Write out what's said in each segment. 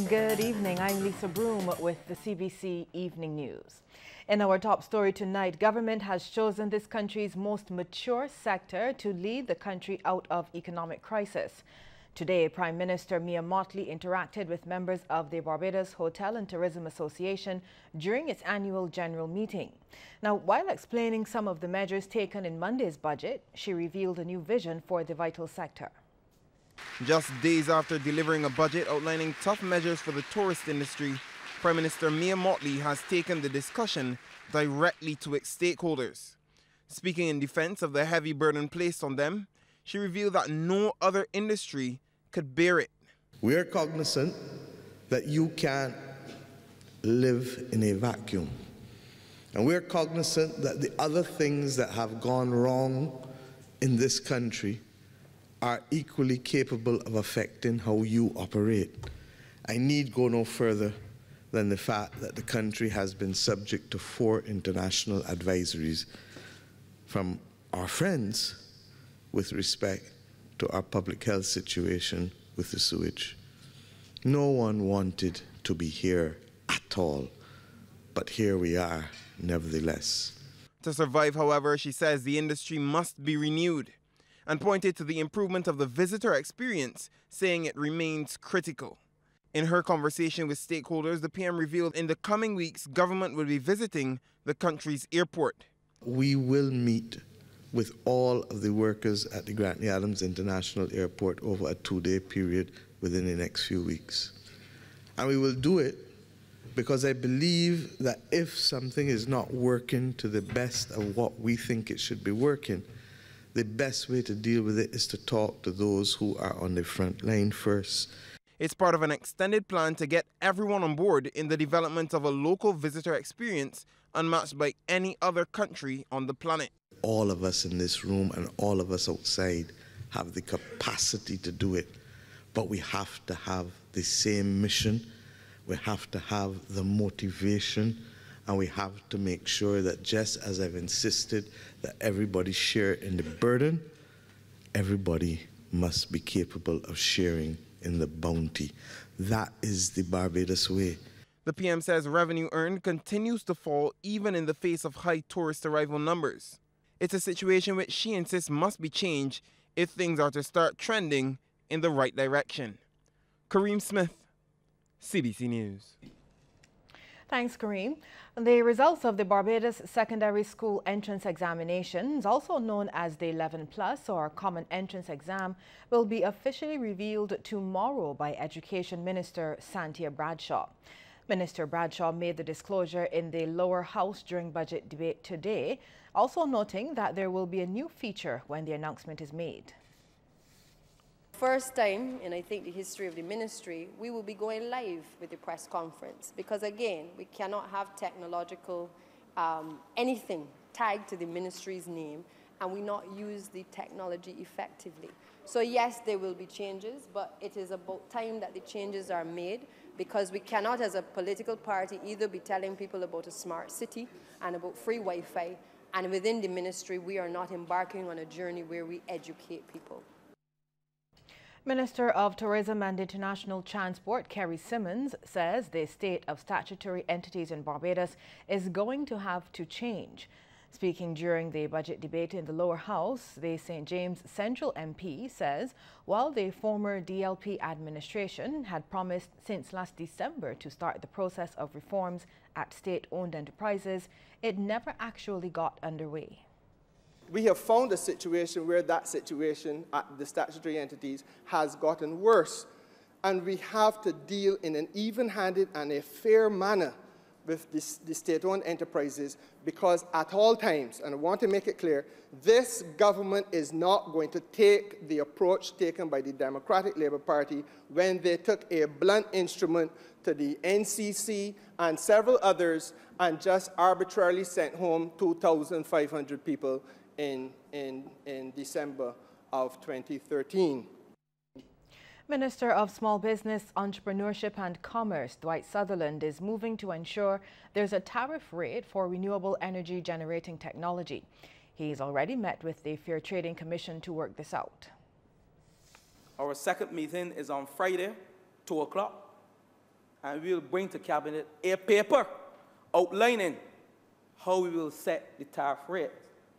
Good evening. I'm Lisa Broom with the CBC Evening News. In our top story tonight, government has chosen this country's most mature sector to lead the country out of economic crisis. Today, Prime Minister Mia Mottley interacted with members of the Barbados Hotel and Tourism Association during its annual general meeting. Now, while explaining some of the measures taken in Monday's budget, she revealed a new vision for the vital sector. Just days after delivering a budget outlining tough measures for the tourist industry, Prime Minister Mia Mottley has taken the discussion directly to its stakeholders. Speaking in defense of the heavy burden placed on them, she revealed that no other industry could bear it. We are cognizant that you can't live in a vacuum. And we're cognizant that the other things that have gone wrong in this country are equally capable of affecting how you operate. I need go no further than the fact that the country has been subject to 4 international advisories from our friends with respect to our public health situation with the sewage. No one wanted to be here at all, but here we are nevertheless. To survive, however, she says the industry must be renewed, and pointed to the improvement of the visitor experience, saying it remains critical. In her conversation with stakeholders, the PM revealed in the coming weeks, government will be visiting the country's airport. We will meet with all of the workers at the Grantley Adams International Airport over a 2-day period within the next few weeks. And we will do it because I believe that if something is not working to the best of what we think it should be working, the best way to deal with it is to talk to those who are on the front line first. It's part of an extended plan to get everyone on board in the development of a local visitor experience unmatched by any other country on the planet. All of us in this room and all of us outside have the capacity to do it, but we have to have the same mission, we have to have the motivation, and we have to make sure that just as I've insisted that everybody share in the burden, everybody must be capable of sharing in the bounty. That is the Barbados way. The PM says revenue earned continues to fall even in the face of high tourist arrival numbers. It's a situation which she insists must be changed if things are to start trending in the right direction. Kareem Smith, CBC News. Thanks, Kareem. The results of the Barbados Secondary School Entrance Examinations, also known as the 11 Plus or Common Entrance Exam, will be officially revealed tomorrow by Education Minister Santia Bradshaw. Minister Bradshaw made the disclosure in the lower house during budget debate today, also noting that there will be a new feature when the announcement is made. First time in, I think, the history of the ministry, we will be going live with the press conference because, again, we cannot have technological anything tagged to the ministry's name and we not use the technology effectively. So, yes, there will be changes, but it is about time that the changes are made because we cannot, as a political party, either be telling people about a smart city and about free Wi-Fi, and within the ministry, we are not embarking on a journey where we educate people. Minister of Tourism and International Transport Kerry Simmons says the state of statutory entities in Barbados is going to have to change. Speaking during the budget debate in the lower house, the St. James Central MP says while the former DLP administration had promised since last December to start the process of reforms at state-owned enterprises, it never actually got underway. We have found a situation where that situation at the statutory entities has gotten worse, and we have to deal in an even-handed and a fair manner with the state-owned enterprises because at all times, and I want to make it clear, this government is not going to take the approach taken by the Democratic Labour Party when they took a blunt instrument to the NCC and several others and just arbitrarily sent home 2,500 people in December of 2013. Minister of Small Business, Entrepreneurship and Commerce, Dwight Sutherland, is moving to ensure there's a tariff rate for renewable energy generating technology. He's already met with the Fair Trading Commission to work this out. Our second meeting is on Friday, 2 o'clock. and we will bring to Cabinet a paper outlining how we will set the tariff rate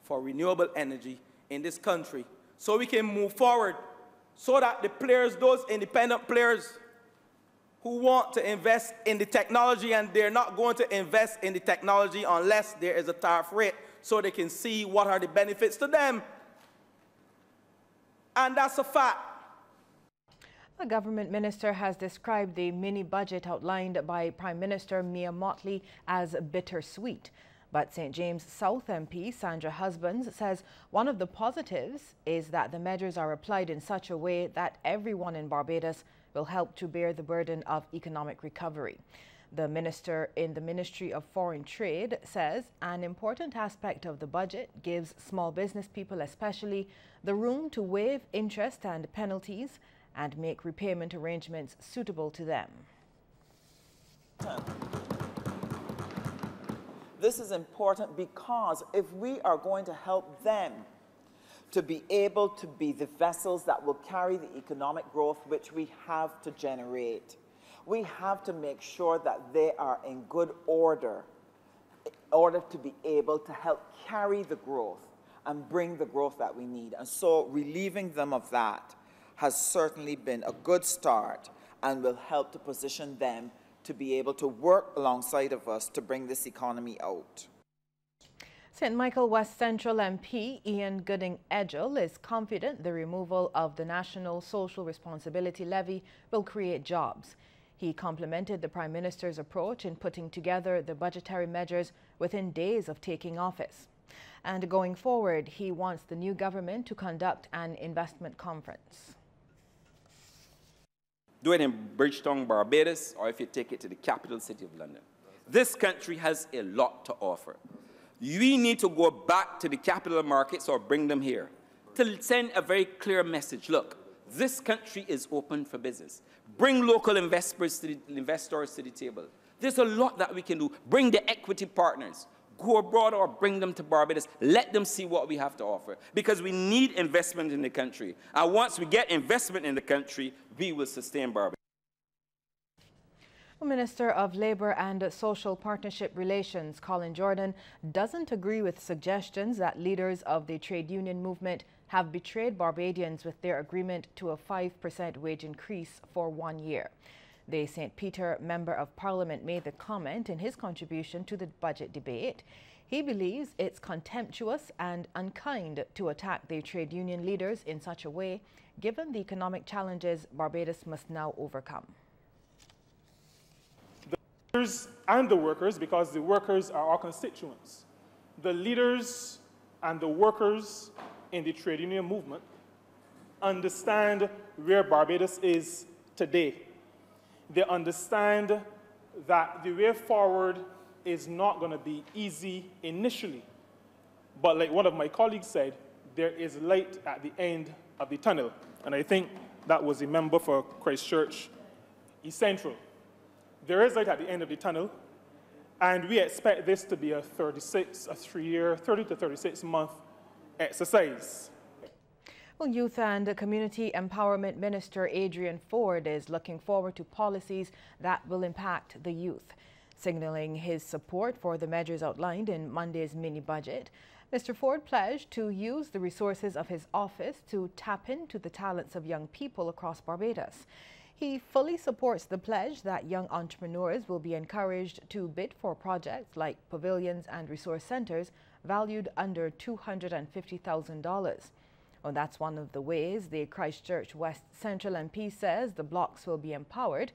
for renewable energy in this country so we can move forward, so that the players, those independent players who want to invest in the technology, and they're not going to invest in the technology unless there is a tariff rate, so they can see what are the benefits to them. And that's a fact. A government minister has described the mini-budget outlined by Prime Minister Mia Mottley as bittersweet. But St. James South MP Sandra Husbands says one of the positives is that the measures are applied in such a way that everyone in Barbados will help to bear the burden of economic recovery. The minister in the Ministry of Foreign Trade says an important aspect of the budget gives small business people especially the room to waive interest and penalties and make repayment arrangements suitable to them. This is important because if we are going to help them to be able to be the vessels that will carry the economic growth which we have to generate, we have to make sure that they are in good order in order to be able to help carry the growth and bring the growth that we need. And so relieving them of that has certainly been a good start and will help to position them to be able to work alongside of us to bring this economy out. St. Michael West Central MP Ian Gooding-Edgell is confident the removal of the National Social Responsibility Levy will create jobs. He complimented the Prime Minister's approach in putting together the budgetary measures within days of taking office. And going forward, he wants the new government to conduct an investment conference. Do it in Bridgetown, Barbados, or if you take it to the capital city of London. This country has a lot to offer. We need to go back to the capital markets or bring them here to send a very clear message. Look, this country is open for business. Bring local investors to the table. There's a lot that we can do. Bring the equity partners. Go abroad or bring them to Barbados. Let them see what we have to offer. Because we need investment in the country. And once we get investment in the country, we will sustain Barbados. Minister of Labour and Social Partnership Relations, Colin Jordan, doesn't agree with suggestions that leaders of the trade union movement have betrayed Barbadians with their agreement to a 5% wage increase for 1 year. The St. Peter Member of Parliament made the comment in his contribution to the budget debate. He believes it's contemptuous and unkind to attack the trade union leaders in such a way, given the economic challenges Barbados must now overcome. The leaders and the workers, because the workers are our constituents, the leaders and the workers in the trade union movement understand where Barbados is today. They understand that the way forward is not going to be easy initially. But like one of my colleagues said, there is light at the end of the tunnel. And I think that was a member for Christchurch East Central. There is light at the end of the tunnel, and we expect this to be a 30 to 36 month exercise. Well, Youth and Community Empowerment Minister Adrian Ford is looking forward to policies that will impact the youth. Signaling his support for the measures outlined in Monday's mini-budget, Mr. Ford pledged to use the resources of his office to tap into the talents of young people across Barbados. He fully supports the pledge that young entrepreneurs will be encouraged to bid for projects like pavilions and resource centres valued under $250,000. Well, that's one of the ways the Christchurch West Central MP says the blocks will be empowered,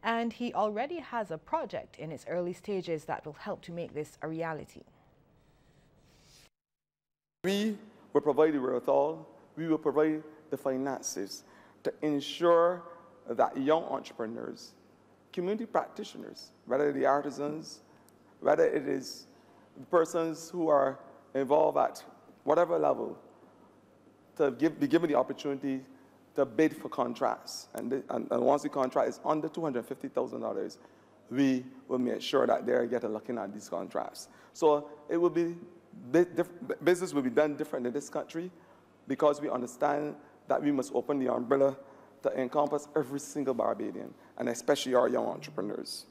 and he already has a project in its early stages that will help to make this a reality. We will provide the wherewithal, we will provide the finances to ensure that young entrepreneurs, community practitioners, whether the artisans, whether it is the persons who are involved at whatever level, to be given the opportunity to bid for contracts. And once the contract is under $250,000, we will make sure that they get a look at these contracts. So it will be, business will be done different in this country because we understand that we must open the umbrella to encompass every single Barbadian, and especially our young entrepreneurs.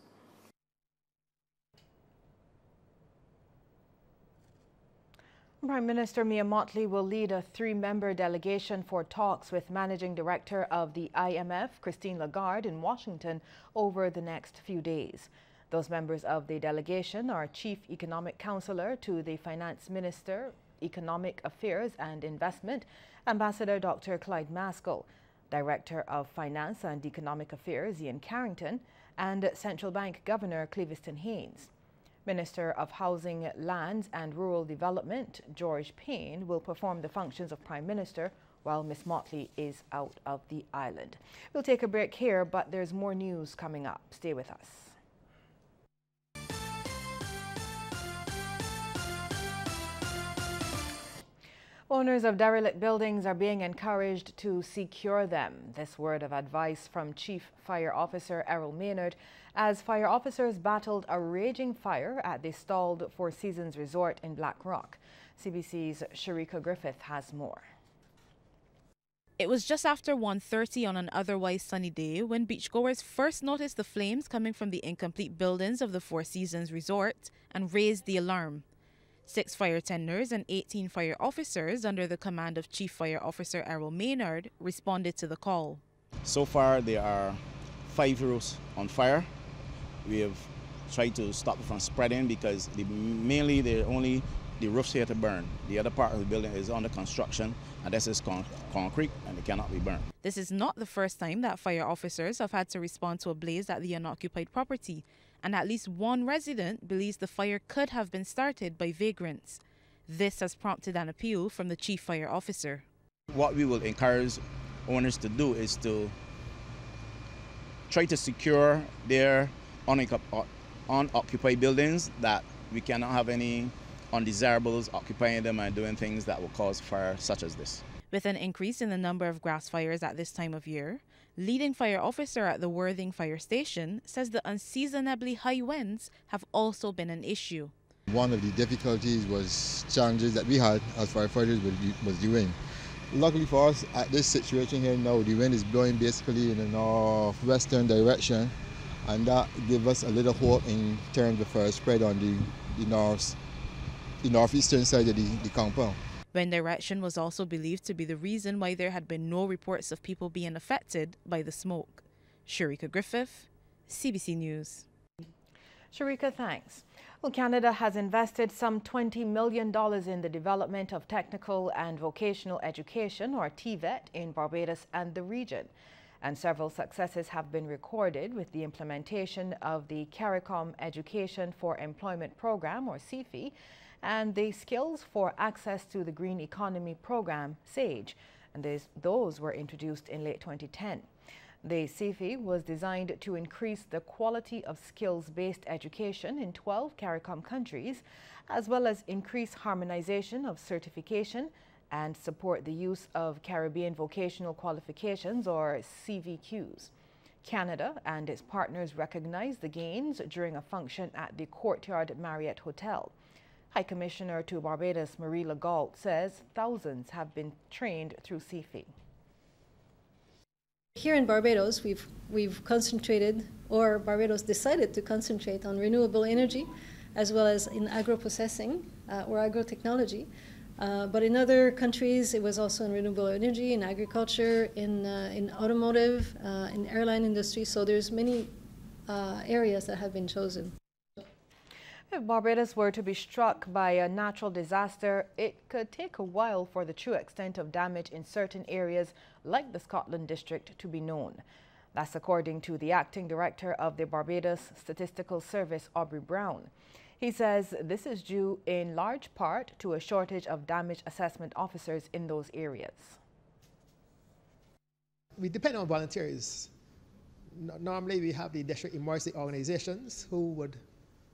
Prime Minister Mia Mottley will lead a 3-member delegation for talks with Managing Director of the IMF, Christine Lagarde, in Washington over the next few days. Those members of the delegation are Chief Economic Counselor to the Finance Minister, Economic Affairs and Investment, Ambassador Dr. Clyde Maskell, Director of Finance and Economic Affairs, Ian Carrington, and Central Bank Governor Cleviston Haynes. Minister of Housing, Lands and Rural Development, George Payne, will perform the functions of Prime Minister while Ms. Mottley is out of the island. We'll take a break here, but there's more news coming up. Stay with us. Owners of derelict buildings are being encouraged to secure them. This word of advice from Chief Fire Officer Errol Maynard as fire officers battled a raging fire at the stalled Four Seasons Resort in Black Rock. CBC's Sharika Griffith has more. It was just after 1:30 on an otherwise sunny day when beachgoers first noticed the flames coming from the incomplete buildings of the Four Seasons Resort and raised the alarm. 6 fire tenders and 18 fire officers under the command of Chief Fire Officer Errol Maynard responded to the call. So far, there are 5 roofs on fire. We have tried to stop it from spreading because mainly they're only the roofs here to burn. The other part of the building is under construction, and this is concrete and it cannot be burned. This is not the first time that fire officers have had to respond to a blaze at the unoccupied property, and at least one resident believes the fire could have been started by vagrants. This has prompted an appeal from the Chief Fire Officer. What we will encourage owners to do is to try to secure their unoccupied buildings, that we cannot have any undesirables occupying them and doing things that will cause fire such as this. With an increase in the number of grass fires at this time of year, leading fire officer at the Worthing Fire Station says the unseasonably high winds have also been an issue. One of the difficulties was challenges that we had as firefighters was the wind. Luckily for us, at this situation here now, the wind is blowing basically in the northwestern direction, and that gives us a little hope in terms of fire spread on the northeastern side of the compound. Wind direction was also believed to be the reason why there had been no reports of people being affected by the smoke. Sharika Griffith, CBC News. Sharika, thanks. Well, Canada has invested some $20 million in the development of technical and vocational education, or TVET, in Barbados and the region. And several successes have been recorded with the implementation of the CARICOM Education for Employment Program, or CEFI, and the Skills for Access to the Green Economy Program, SAGE, and those were introduced in late 2010. The CEFI was designed to increase the quality of skills-based education in 12 CARICOM countries, as well as increase harmonization of certification and support the use of Caribbean Vocational Qualifications, or CVQs. Canada and its partners recognized the gains during a function at the Courtyard Marriott Hotel. High Commissioner to Barbados, Marie Legault, says thousands have been trained through CEFI. Here in Barbados, we've concentrated, or Barbados decided to concentrate on renewable energy, as well as in agro-processing or agrotechnology. But in other countries, it was also in renewable energy, in agriculture, in automotive, in airline industry. So there's many areas that have been chosen. If Barbados were to be struck by a natural disaster, it could take a while for the true extent of damage in certain areas like the Scotland District to be known. That's according to the acting director of the Barbados Statistical Service, Aubrey Brown. He says this is due in large part to a shortage of damage assessment officers in those areas. We depend on volunteers. Normally we have the district emergency organizations who would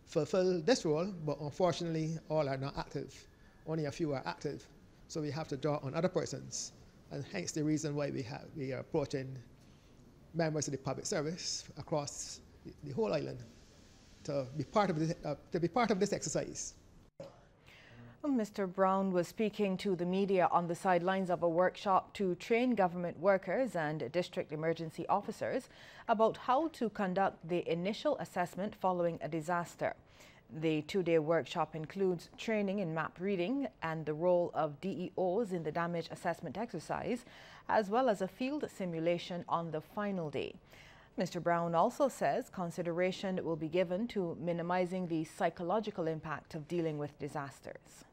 fulfill this role, but unfortunately all are not active. Only a few are active. So we have to draw on other persons, and hence the reason why we are approaching members of the public service across the whole island to be part of this exercise. Mr. Brown was speaking to the media on the sidelines of a workshop to train government workers and district emergency officers about how to conduct the initial assessment following a disaster. The two-day workshop includes training in map reading and the role of DEOs in the damage assessment exercise, as well as a field simulation on the final day. Mr. Brown also says consideration will be given to minimizing the psychological impact of dealing with disasters.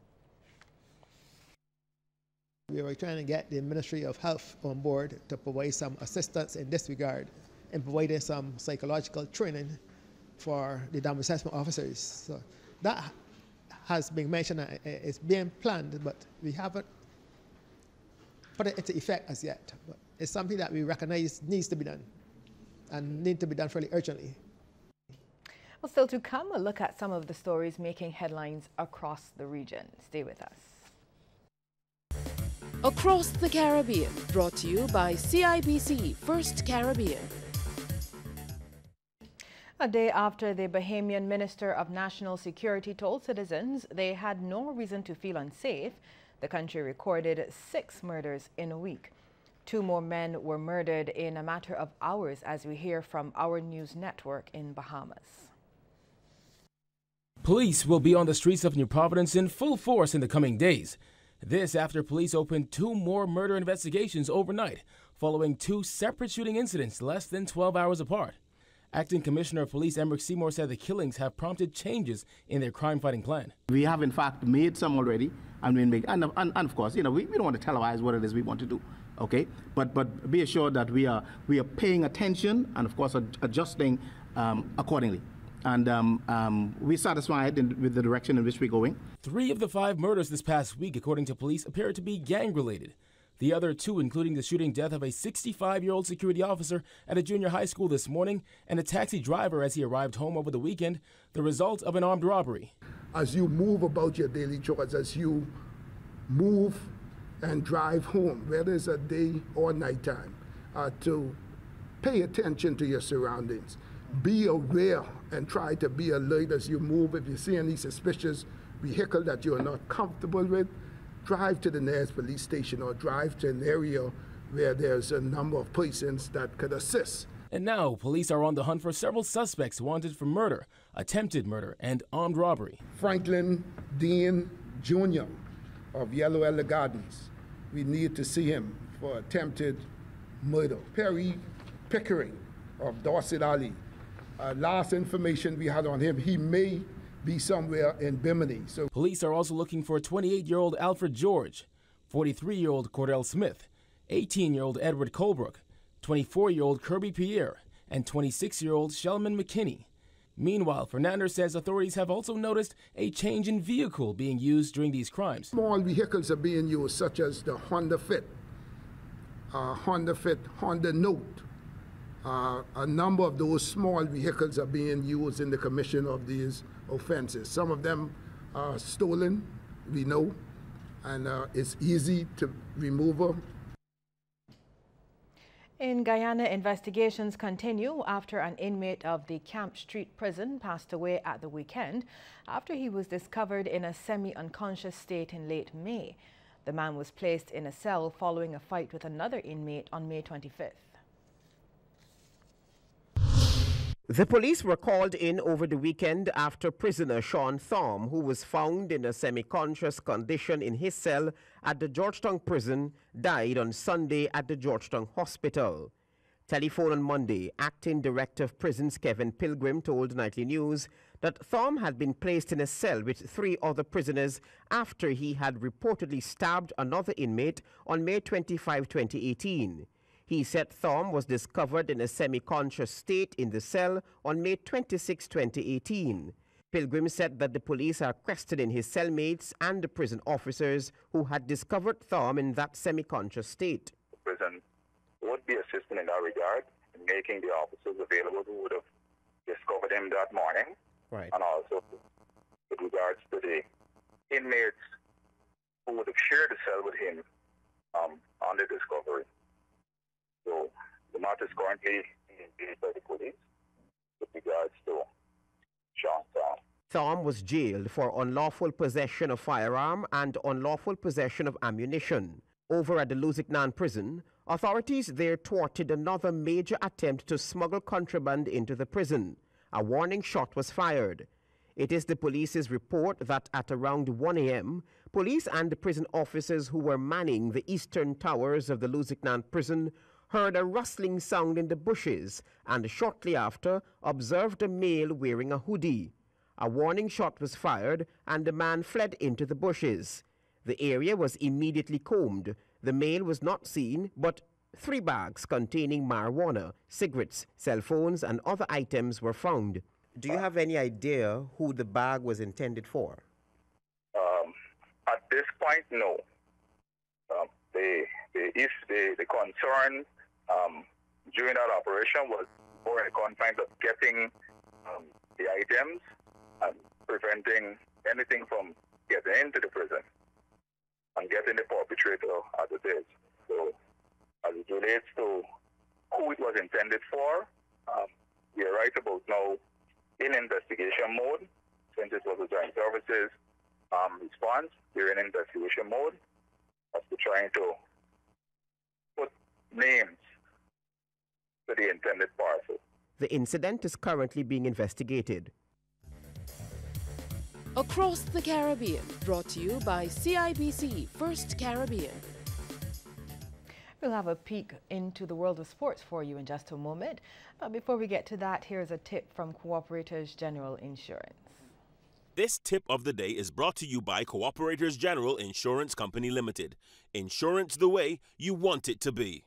We were trying to get the Ministry of Health on board to provide some assistance in this regard and providing some psychological training for the damage assessment officers. So that has been mentioned, it's being planned, but we haven't put it into effect as yet. But it's something that we recognize needs to be done and need to be done fairly urgently. Well, still to come, a look at some of the stories making headlines across the region. Stay with us. Across the Caribbean, brought to you by CIBC First Caribbean. A day after the Bahamian Minister of National Security told citizens they had no reason to feel unsafe, the country recorded 6 murders in a week. 2 more men were murdered in a matter of hours, as we hear from our news network in Bahamas. Police will be on the streets of New Providence in full force in the coming days. This after police opened 2 more murder investigations overnight, following 2 separate shooting incidents less than 12 hours apart. Acting Commissioner of Police Emerick Seymour said the killings have prompted changes in their crime-fighting plan. We have, in fact, made some already, and of course, we don't want to televise what it is we want to do, okay? But be assured that we are paying attention and, of course, adjusting accordingly. And we're satisfied with the direction in which we're going. 3 of the 5 murders this past week, according to police, appear to be gang-related. The other 2, including the shooting death of a 65-year-old security officer at a junior high school this morning and a taxi driver as he arrived home over the weekend, the result of an armed robbery. As you move about your daily chores, as you move and drive home, whether it's a day or nighttime, to pay attention to your surroundings. Be aware and try to be alert as you move. If you see any suspicious vehicle that you're not comfortable with, drive to the nearest police station or drive to an area where there's a number of persons that could assist. And now, police are on the hunt for several suspects wanted for murder, attempted murder, and armed robbery. Franklin Dean Jr. of Yellow Elder Gardens. We need to see him for attempted murder. Perry Pickering of Dorset Alley. Last information we had on him, he may be somewhere in Bimini. So police are also looking for 28-year-old Alfred George, 43-year-old Cordell Smith, 18-year-old Edward Colebrook, 24-year-old Kirby Pierre, and 26-year-old Shelman McKinney. Meanwhile, Fernandez says authorities have also noticed a change in vehicle being used during these crimes. Small vehicles are being used, such as the Honda Fit, Honda Note. A number of those small vehicles are being used in the commission of these offenses. Some of them are stolen, we know, and it's easy to remove them. In Guyana, investigations continue after an inmate of the Camp Street prison passed away at the weekend after he was discovered in a semi-unconscious state in late May. The man was placed in a cell following a fight with another inmate on May 25th. The police were called in over the weekend after prisoner Sean Thorm, who was found in a semi-conscious condition in his cell at the Georgetown prison, died on Sunday at the Georgetown Hospital. Telephone on Monday, Acting Director of Prisons Kevin Pilgrim told Nightly News that Thorm had been placed in a cell with 3 other prisoners after he had reportedly stabbed another inmate on May 25, 2018. He said Thorm was discovered in a semi-conscious state in the cell on May 26, 2018. Pilgrim said that the police are questioning his cellmates and the prison officers who had discovered Thorm in that semi-conscious state. The prison would be assisting in that regard, in making the officers available who would have discovered him that morning. Right. And also with regards to the inmates who would have shared the cell with him on the discovery. So the matter is currently engaged by the police with regards to Sean Thorm. Thom was jailed for unlawful possession of firearm and unlawful possession of ammunition. Over at the Lusignan prison, authorities there thwarted another major attempt to smuggle contraband into the prison. A warning shot was fired. It is the police's report that at around 1 a.m., police and the prison officers who were manning the eastern towers of the Lusignan prison heard a rustling sound in the bushes and shortly after observed a male wearing a hoodie. A warning shot was fired and the man fled into the bushes. The area was immediately combed. The male was not seen, but 3 bags containing marijuana, cigarettes, cell phones, and other items were found. Do you have any idea who the bag was intended for? At this point, no. The concern during that operation was more in the confines of getting the items and preventing anything from getting into the prison and getting the perpetrator as it is. So, as it relates to who it was intended for, we are right about now in investigation mode. Since it was a joint services response, we're in investigation mode as to trying to put names to the intended parcel. The incident is currently being investigated. Across the Caribbean, brought to you by CIBC First Caribbean. We'll have a peek into the world of sports for you in just a moment. Before we get to that, here's a tip from Cooperators General Insurance. This tip of the day is brought to you by Cooperators General Insurance Company Limited. Insurance the way you want it to be.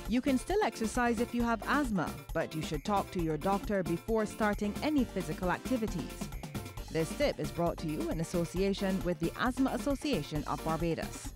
You can still exercise if you have asthma, but you should talk to your doctor before starting any physical activities. This tip is brought to you in association with the Asthma Association of Barbados.